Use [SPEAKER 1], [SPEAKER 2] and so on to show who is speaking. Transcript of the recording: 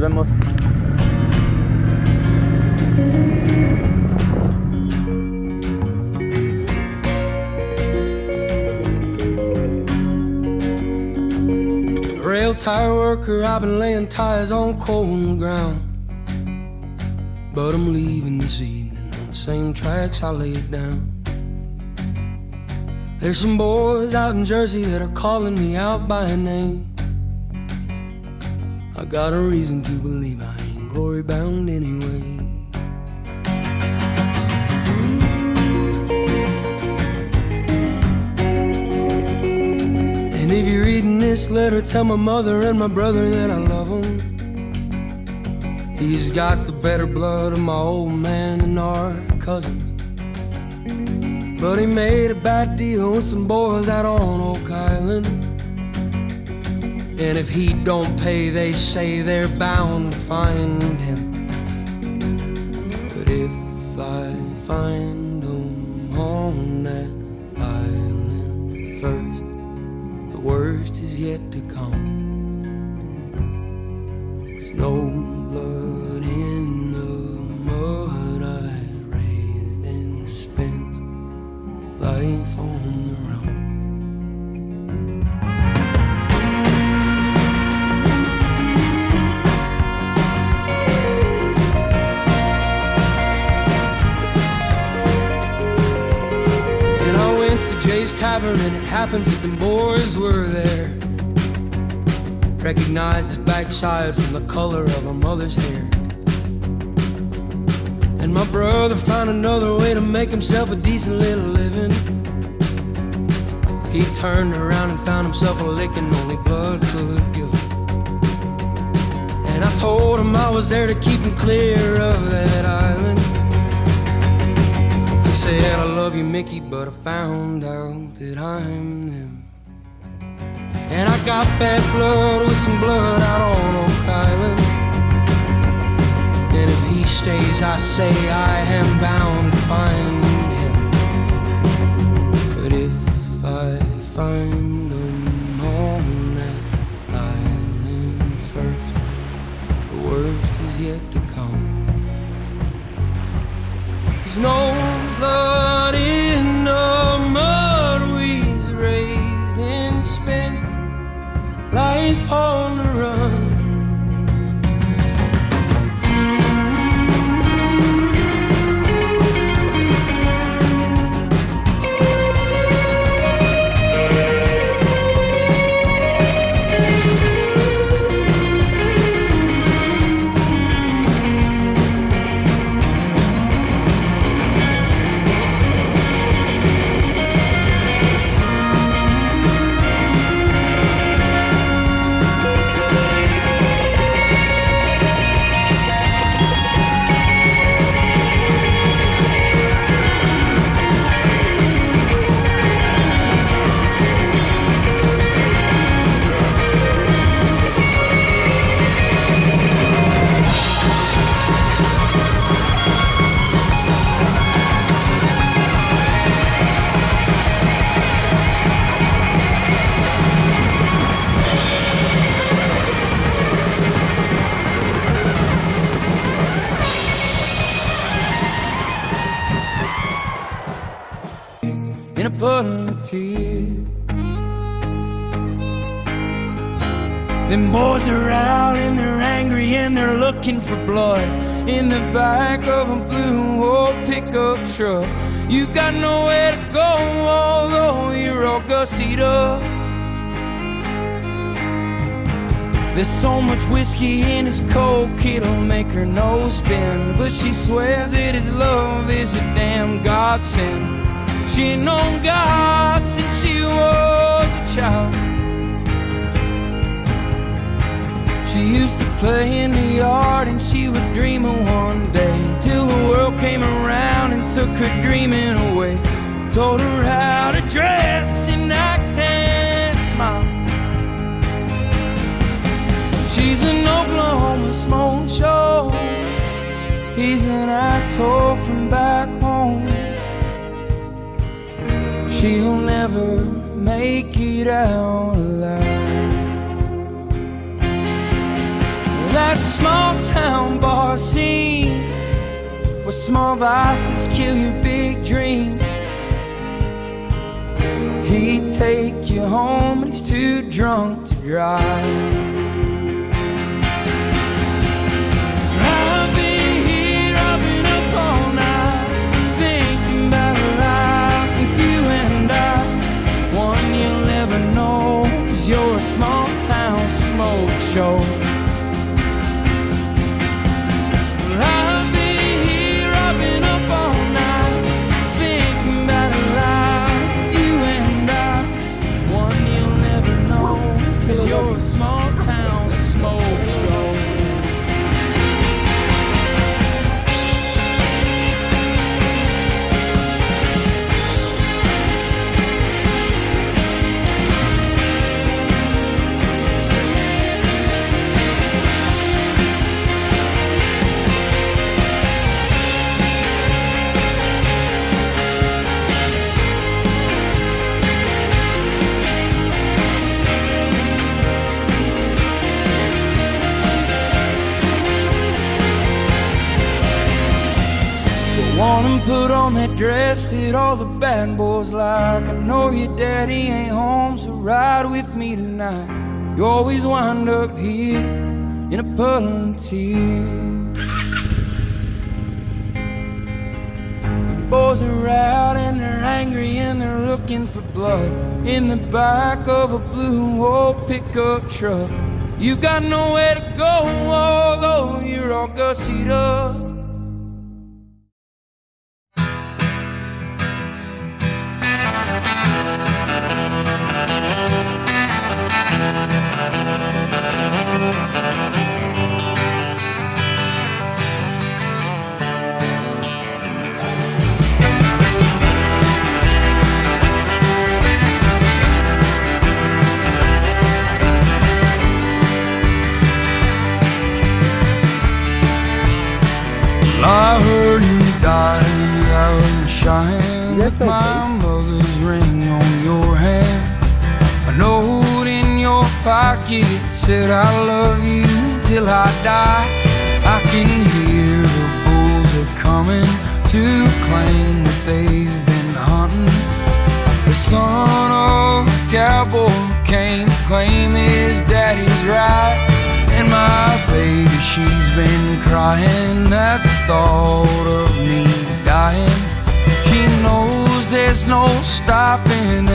[SPEAKER 1] vemos.
[SPEAKER 2] Rail tire worker, I've been laying tires on cold ground, but I'm leaving this evening on the same tracks I laid down. There's some boys out in Jersey that are calling me out by name. I got a reason to believe I ain't glory bound anyway. And if you're reading this letter, tell my mother and my brother that I love them. He's got the better blood of my old man and our cousins, but he made a bad deal with some boys out on Oak Island. And if he don't pay, they say they're bound to find him. But if I find him on that island first, the worst is yet to come. 'Cause no blood in the mud, I raised and spent life on the run. And I went to Jay's Tavern, and it happens that the boys were there. Recognized his backside from the color of my mother's hair. And my brother found another way to make himself a decent little living. He turned around and found himself a licking only blood could give him. And I told him I was there to keep him clear of that island. He said, I love you, Mickey, but I found out that I'm them. And I got bad blood with some blood out on Oak Island. And if he stays, I say I am bound to find him. But if I find him on that island first, the worst is yet to come. There's no blood in the mud, we's raised and spent life on the run. In a puddle of tears, them boys are out and they're angry and they're looking for blood in the back of a blue old pickup truck. You've got nowhere to go, although you're all gussied up. There's so much whiskey in his coke, it'll make her nose spin. But she swears that his love is a damn godsend. She ain't known God since she was a child. She used to play in the yard and she would dream of one day, till the world came around and took her dreaming away. Told her how to dress and act and smile. She's an Oklahoma smoke show, he's an asshole from back home. She'll never make it out alive. That that small town bar scene where small vices kill your big dreams. He'd take you home but he's too drunk to drive. I've been here, I've been up all night thinking about a life with you and I. One you'll never know, 'cause you're a small town smoke show. I've been here, I've been up all night thinking about a life with you and I. One you'll never know, 'cause you're a small town smoke show. Want him put on that dress that all the bad boys like. I know your daddy ain't home, so ride with me tonight. You always wind up here in a puddle of tears. The boys are out and they're angry and they're looking for blood in the back of a blue old pickup truck. You got nowhere to go, although you're all gussied up. I heard you died out in Cheyenne with my mother's ring on your hand. A note in your pocket said I love you till I die. I can hear the bulls are coming to claim that they've been hunting. The son of a cowboy came to claim his daddy's right. And my baby, she's been crying at the thought of me dying. She knows there's no stopping